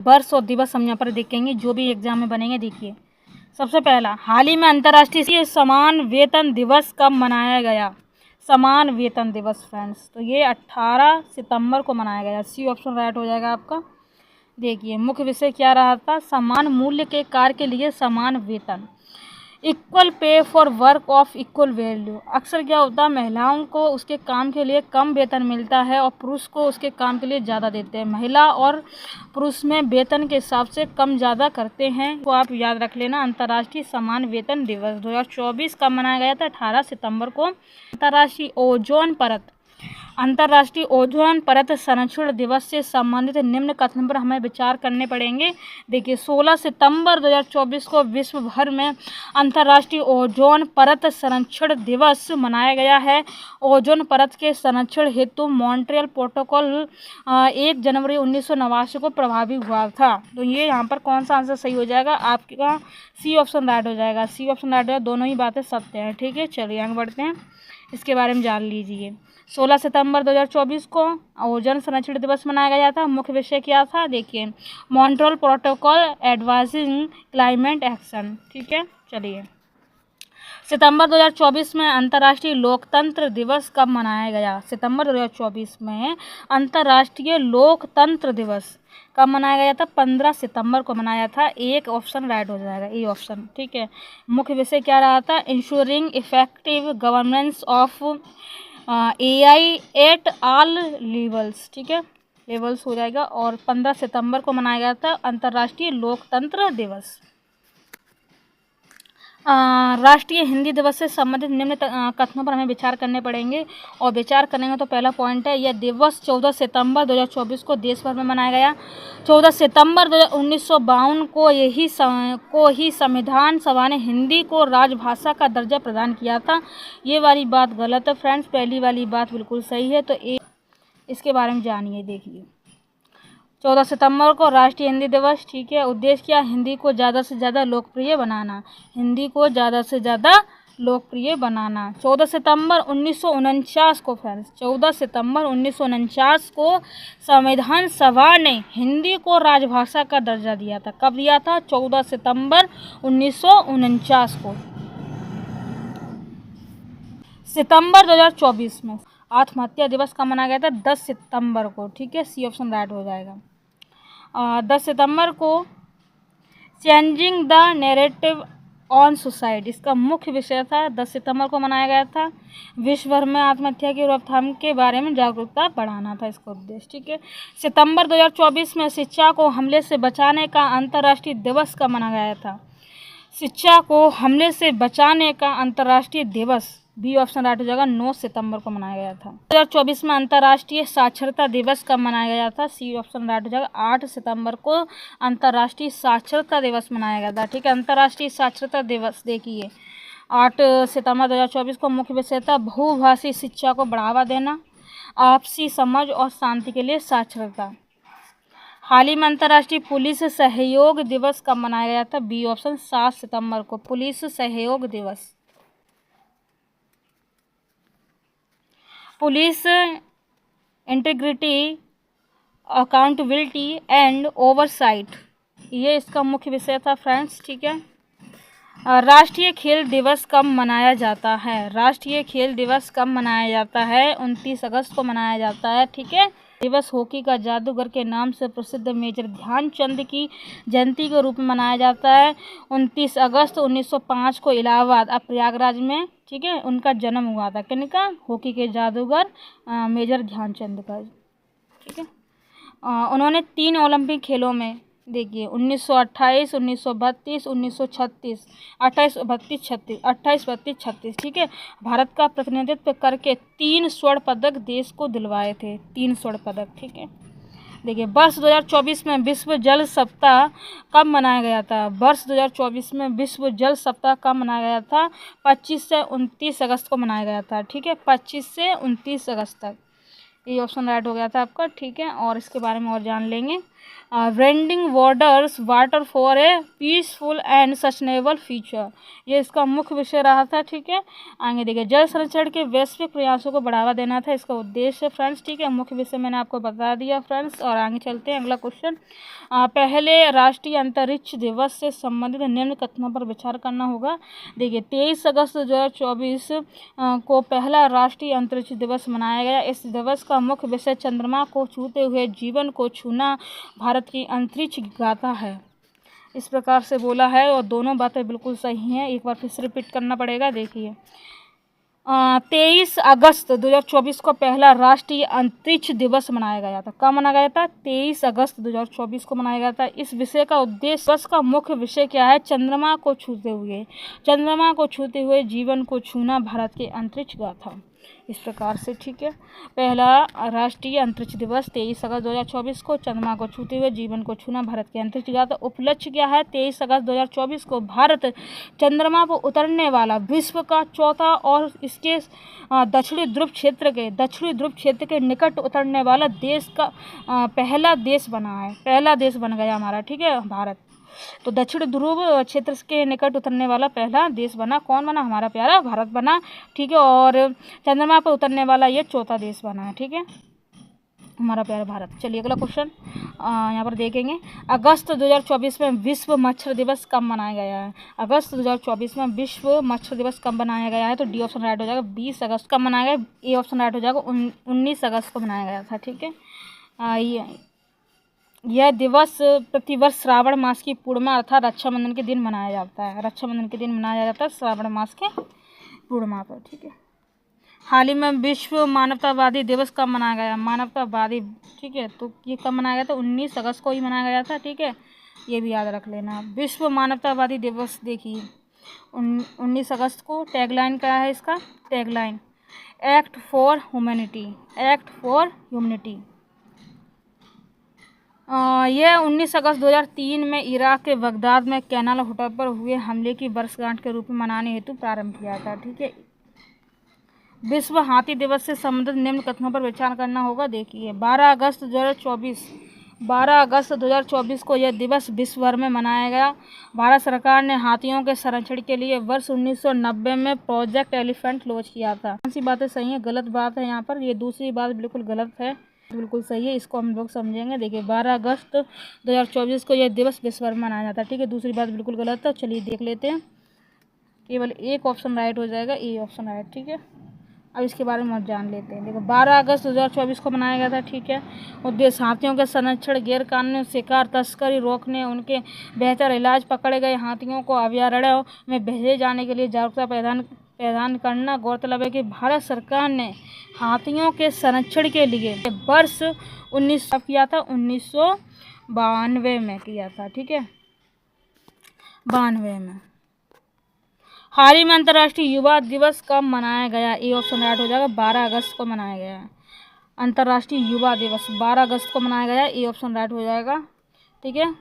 वर्ष और दिवस हम यहाँ पर देखेंगे जो भी एग्जाम में बनेंगे। देखिए सबसे पहला, हाल ही में अंतर्राष्ट्रीय समान वेतन दिवस कब मनाया गया? समान वेतन दिवस फ्रेंड्स, तो ये 18 सितंबर को मनाया गया। सी ऑप्शन राइट हो जाएगा आपका। देखिए मुख्य विषय क्या रहा था? समान मूल्य के कार्य के लिए समान वेतन, equal pay for work of equal value. अक्सर क्या होता है, महिलाओं को उसके काम के लिए कम वेतन मिलता है और पुरुष को उसके काम के लिए ज़्यादा देते हैं। महिला और पुरुष में वेतन के हिसाब से कम ज़्यादा करते हैं, तो आप याद रख लेना। अंतर्राष्ट्रीय समान वेतन दिवस 2024 कब मनाया गया था? 18 सितंबर को। अंतर्राष्ट्रीय ओजोन परत संरक्षण दिवस से संबंधित निम्न कथन पर हमें विचार करने पड़ेंगे। देखिए 16 सितंबर 2024 को विश्व भर में अंतर्राष्ट्रीय ओजोन परत संरक्षण दिवस मनाया गया है। ओजोन परत के संरक्षण हेतु मॉन्ट्रियल प्रोटोकॉल 1 जनवरी 1989 को प्रभावी हुआ था। तो ये यहाँ पर कौन सा आंसर सही हो जाएगा? आपका सी ऑप्शन राइट हो जाएगा। सी ऑप्शन राइट हो जाएगा, दोनों ही बातें सत्य हैं। ठीक है, चलिए आगे बढ़ते हैं, इसके बारे में जान लीजिए। 16 सितंबर 2024 को ओजोन संरक्षण दिवस मनाया गया था। मुख्य विषय क्या था? देखिए Montreal protocol advising climate action. ठीक है, चलिए सितंबर 2024 में अंतर्राष्ट्रीय लोकतंत्र दिवस कब मनाया गया? सितंबर 2024 में अंतर्राष्ट्रीय लोकतंत्र दिवस कब मनाया गया था? 15 सितंबर को मनाया था। एक ऑप्शन राइट हो जाएगा, ए ऑप्शन। ठीक है, मुख्य विषय क्या रहा था? Ensuring effective governance of AI at all levels. ठीक है, लेवल्स हो जाएगा। और 15 सितंबर को मनाया गया था अंतर्राष्ट्रीय लोकतंत्र दिवस। राष्ट्रीय हिंदी दिवस से संबंधित निम्न कथनों पर हमें विचार करने पड़ेंगे, और विचार करेंगे तो पहला पॉइंट है, यह दिवस 14 सितंबर 2024 को देश भर में मनाया गया। 14 सितंबर 1952 को ही संविधान सभा ने हिंदी को राजभाषा का दर्जा प्रदान किया था। ये वाली बात गलत है फ्रेंड्स, पहली वाली बात बिल्कुल सही है। तो इसके बारे में जानिए। देखिए 14 सितंबर को राष्ट्रीय हिंदी दिवस। ठीक है, उद्देश्य क्या? हिंदी को ज़्यादा से ज़्यादा लोकप्रिय बनाना। हिंदी को ज़्यादा से ज़्यादा लोकप्रिय बनाना। 14 सितंबर 1949 को फ्रेंड्स, 14 सितंबर 1949 को संविधान सभा ने हिंदी को राजभाषा का दर्जा दिया था। कब दिया था? 14 सितंबर 1949 को। सितंबर 2024 में आत्महत्या दिवस कब मनाया गया था? 10 सितंबर को। ठीक है, सी ऑप्शन राइट हो जाएगा। 10 सितंबर को changing the narrative on suicide, इसका मुख्य विषय था। 10 सितंबर को मनाया गया था। विश्व भर में आत्महत्या की रोकथाम के बारे में जागरूकता बढ़ाना था इसका उद्देश्य। ठीक है, सितंबर 2024 में शिक्षा को हमले से बचाने का अंतर्राष्ट्रीय दिवस कब मनाया गया था? शिक्षा को हमले से बचाने का अंतर्राष्ट्रीय दिवस, बी ऑप्शन राइट हो जाएगा, 9 सितंबर को मनाया गया था। 2024 में अंतर्राष्ट्रीय साक्षरता दिवस कब मनाया गया था? सी ऑप्शन राइट हो जाएगा, 8 सितंबर को अंतर्राष्ट्रीय साक्षरता दिवस मनाया गया था। ठीक है, अंतर्राष्ट्रीय साक्षरता दिवस देखिए 8 सितंबर 2024 को मुख्य विषय था बहुभाषी शिक्षा को बढ़ावा देना, आपसी समझ और शांति के लिए साक्षरता। हाल ही में अंतर्राष्ट्रीय पुलिस सहयोग दिवस कब मनाया गया था? बी ऑप्शन 7 सितंबर को, पुलिस सहयोग दिवस। Police integrity, accountability and oversight, ये इसका मुख्य विषय था फ्रेंड्स। ठीक है, राष्ट्रीय खेल दिवस कब मनाया जाता है? राष्ट्रीय खेल दिवस कब मनाया जाता है? 29 अगस्त को मनाया जाता है। ठीक है, दिवस हॉकी का जादूगर के नाम से प्रसिद्ध मेजर ध्यानचंद की जयंती के रूप में मनाया जाता है। 29 अगस्त 1905 को इलाहाबाद अब प्रयागराज में, ठीक है, उनका जन्म हुआ था। किनका? हॉकी के जादूगर मेजर ध्यानचंद का। ठीक है, उन्होंने 3 ओलंपिक खेलों में, देखिए 1928, 1932, 1936, 28, 32, 36, 28, 32, 36, ठीक है, भारत का प्रतिनिधित्व करके 3 स्वर्ण पदक देश को दिलवाए थे। 3 स्वर्ण पदक। ठीक है, देखिए वर्ष 2024 में विश्व जल सप्ताह कब मनाया गया था? वर्ष 2024 में विश्व जल सप्ताह कब मनाया गया था? 25 से 29 अगस्त को मनाया गया था। ठीक है, 25 से 29 अगस्त तक। ये ऑप्शन राइट हो गया था आपका। ठीक है, और इसके बारे में और जान लेंगे। Vending waters water for a peaceful and sustainable future, ये इसका मुख्य विषय रहा था। ठीक है, आगे देखिए जल संरक्षण के वैश्विक प्रयासों को बढ़ावा देना था इसका उद्देश्य फ्रेंड्स। ठीक है, मुख्य विषय मैंने आपको बता दिया फ्रेंड्स। और आगे चलते हैं अगला क्वेश्चन। पहले राष्ट्रीय अंतरिक्ष दिवस से संबंधित निम्न कथनों पर विचार करना होगा। देखिए 23 अगस्त 2024 को पहला राष्ट्रीय अंतरिक्ष दिवस मनाया गया। इस दिवस का मुख्य विषय चंद्रमा को छूते हुए जीवन को छूना भारत की अंतरिक्ष गाथा है, इस प्रकार से बोला है। और दोनों बातें बिल्कुल सही हैं, एक बार फिर से रिपीट करना पड़ेगा। देखिए 23 अगस्त 2024 को पहला राष्ट्रीय अंतरिक्ष दिवस मनाया गया था। कब मनाया गया था? 23 अगस्त 2024 को मनाया गया था। इस विषय का उद्देश्य, दिवस का मुख्य विषय क्या है? चंद्रमा को छूते हुए जीवन को छूना भारत के अंतरिक्ष गाथा, इस प्रकार से। ठीक है, पहला राष्ट्रीय अंतरिक्ष दिवस 23 अगस्त 2024 को, चंद्रमा को छूते हुए जीवन को छूना भारत के अंतरिक्ष गाथा। उपलक्ष्य क्या है? 23 अगस्त 2024 को भारत चंद्रमा पर उतरने वाला विश्व का चौथा और इसके दक्षिणी ध्रुव क्षेत्र के निकट उतरने वाला देश का पहला देश बन गया हमारा। ठीक है, भारत तो दक्षिण ध्रुव क्षेत्र के निकट उतरने वाला पहला देश बना। कौन बना? हमारा प्यारा भारत बना। ठीक है, और चंद्रमा पर उतरने वाला ये चौथा देश बना है। ठीक है, हमारा प्यारा भारत। चलिए अगला क्वेश्चन यहाँ पर देखेंगे। अगस्त 2024 में विश्व मच्छर दिवस कब मनाया गया है? अगस्त 2024 में विश्व मच्छर दिवस कब मनाया गया है? तो डी ऑप्शन राइट हो जाएगा। 20 अगस्त कब मनाया गया? ए ऑप्शन राइट हो जाएगा। 19 अगस्त को मनाया गया था। ठीक है, यह दिवस प्रतिवर्ष श्रावण मास की पूर्णिमा अर्थात रक्षाबंधन के दिन मनाया जाता है। श्रावण मास के पूर्णिमा पर। ठीक है, हाल ही में विश्व मानवतावादी दिवस कब मनाया गया? मानवतावादी, ठीक है, तो ये कब मनाया गया था? 19 अगस्त को ही मनाया गया था। ठीक है, ये भी याद रख लेना। विश्व मानवतावादी दिवस देखिए 19 अगस्त को। टैगलाइन क्या है इसका? Tagline act for humanity. यह 19 अगस्त 2003 में इराक के बगदाद में कैनाल होटल पर हुए हमले की वर्षगांठ के रूप में मनाने हेतु प्रारंभ किया था। ठीक है, विश्व हाथी दिवस से संबंधित निम्न कथनों पर विचार करना होगा। देखिए 12 अगस्त 2024 को यह दिवस विश्व भर में मनाया गया। भारत सरकार ने हाथियों के संरक्षण के लिए वर्ष 1990 में प्रोजेक्ट एलिफेंट लॉन्च किया था। कौन सी बातें सही है, गलत बात है यहाँ पर? ये दूसरी बात बिल्कुल गलत है, बिल्कुल सही है, इसको हम लोग समझेंगे। देखिए 12 अगस्त 2024 को यह दिवस विश्व भर में मनाया जाता है। ठीक है, दूसरी बात बिल्कुल गलत है। चलिए देख लेते हैं, केवल एक ऑप्शन राइट हो जाएगा, ए ऑप्शन राइट। ठीक है, अब इसके बारे में हम जान लेते हैं। देखो 12 अगस्त 2024 को मनाया गया था। ठीक है, उद्देश्य हाथियों के संरक्षण, गैर कानूनी शिकार, तस्करी रोकने, उनके बेहतर इलाज, पकड़े गए हाथियों को अभयारण्यों में भेजे जाने के लिए जागरूकता प्रदान करना। गौरतलब है कि भारत सरकार ने हाथियों के संरक्षण के लिए वर्ष 1992 में किया था। ठीक है, 92 में। हाल ही में अंतर्राष्ट्रीय युवा दिवस कब मनाया गया? ए ऑप्शन राइट हो जाएगा। 12 अगस्त को मनाया गया। अंतर्राष्ट्रीय युवा दिवस 12 अगस्त को मनाया गया, ए ऑप्शन राइट हो जाएगा। ठीक है,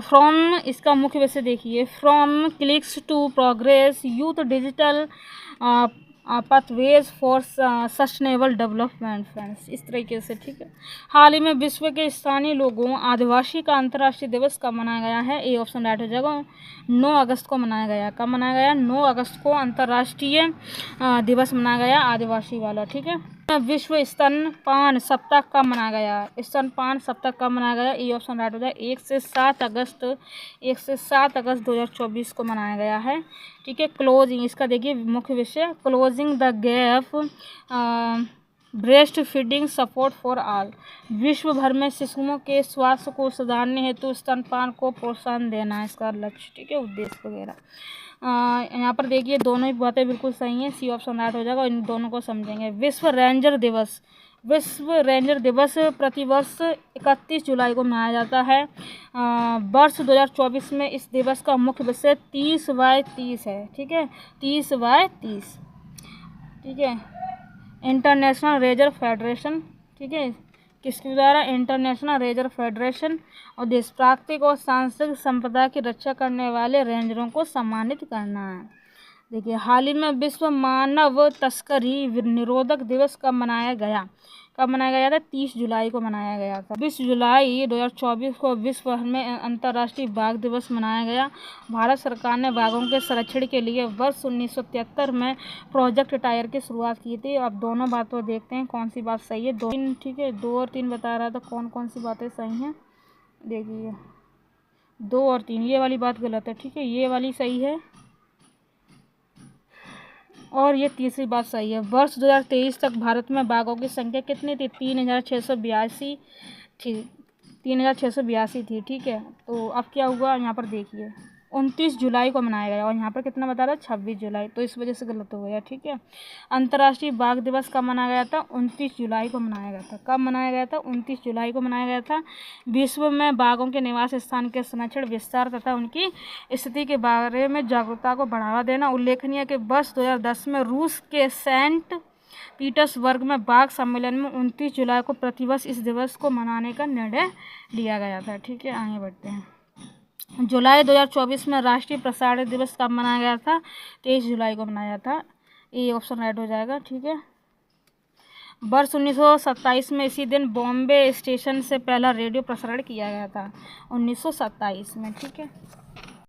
फ्रॉम इसका मुख्य विषय देखिए, from clicks to progress, youth digital pathways for sustainable development friends, इस तरीके से। ठीक है, हाल ही में विश्व के स्थानीय लोगों आदिवासी का अंतर्राष्ट्रीय दिवस कब मनाया गया है? ए ऑप्शन राइट हो जाएगा। 9 अगस्त को मनाया गया। कब मनाया गया? 9 अगस्त को अंतर्राष्ट्रीय दिवस मनाया गया आदिवासी वाला। ठीक है, विश्व स्तनपान सप्ताह कब मनाया गया? स्तनपान सप्ताह कब मनाया गया? ए ऑप्शन राइट हो जाए। 1 से 7 अगस्त 2024 को मनाया गया है। ठीक है, क्लोजिंग इसका देखिए मुख्य विषय, closing the gap breast feeding support for all. विश्व भर में शिशुओं के स्वास्थ्य को सुधारने हेतु स्तनपान को प्रोत्साहन देना है इसका लक्ष्य। ठीक है, उद्देश्य वगैरह। यहाँ पर देखिए दोनों ही बातें बिल्कुल सही हैं, सी ऑप्शन राइट हो जाएगा। इन दोनों को समझेंगे। विश्व रेंजर दिवस प्रतिवर्ष 31 जुलाई को मनाया जाता है। वर्ष 2024 में इस दिवस का मुख्य विषय 30/30 है। ठीक है, 30/30। ठीक है, इंटरनेशनल रेंजर फेडरेशन। ठीक है, किसके द्वारा? International ranger federation. और देश प्राकृतिक और सांस्कृतिक संपदा की रक्षा करने वाले रेंजरों को सम्मानित करना है। देखिए हाल ही में विश्व मानव तस्करी निरोधक दिवस कब मनाया गया? कब मनाया गया था? 30 जुलाई को मनाया गया था। 20 जुलाई 2024 को विश्व भर में अंतर्राष्ट्रीय बाघ दिवस मनाया गया। भारत सरकार ने बाघों के संरक्षण के लिए वर्ष 1973 में प्रोजेक्ट टाइगर की शुरुआत की थी। अब दोनों बातों देखते हैं कौन सी बात सही है। 2 ठीक है, 2 और 3 बता रहा था कौन कौन सी बातें सही हैं। देखिए 2 और 3, ये वाली बात गलत है, ठीक है, ये वाली सही है और ये तीसरी बात सही है। वर्ष 2023 तक भारत में बाघों की संख्या कितनी थी? 3682 थी, 3682 थी, ठीक है। तो अब क्या हुआ यहाँ पर देखिए, 29 जुलाई को मनाया गया और यहाँ पर कितना बता रहा है? 26 जुलाई, तो इस वजह से गलत हो गया, ठीक है। अंतर्राष्ट्रीय बाघ दिवस कब मनाया गया था? 29 जुलाई को मनाया गया था। कब मनाया गया था? 29 जुलाई को मनाया गया था। विश्व में बाघों के निवास स्थान के संरक्षण, विस्तार तथा उनकी स्थिति के बारे में जागरूकता को बढ़ावा देना। उल्लेखनीय है कि वर्ष 2010 में रूस के सेंट पीटर्सबर्ग में बाघ सम्मेलन में 29 जुलाई को प्रतिवर्ष इस दिवस को मनाने का निर्णय लिया गया था, ठीक है। आगे बढ़ते हैं। जुलाई 2024 में राष्ट्रीय प्रसारण दिवस कब मनाया गया था? 23 जुलाई को मनाया था। ये ऑप्शन राइट हो जाएगा, ठीक है। वर्ष 1927 में इसी दिन बॉम्बे स्टेशन से पहला रेडियो प्रसारण किया गया था, 1927 में, ठीक है।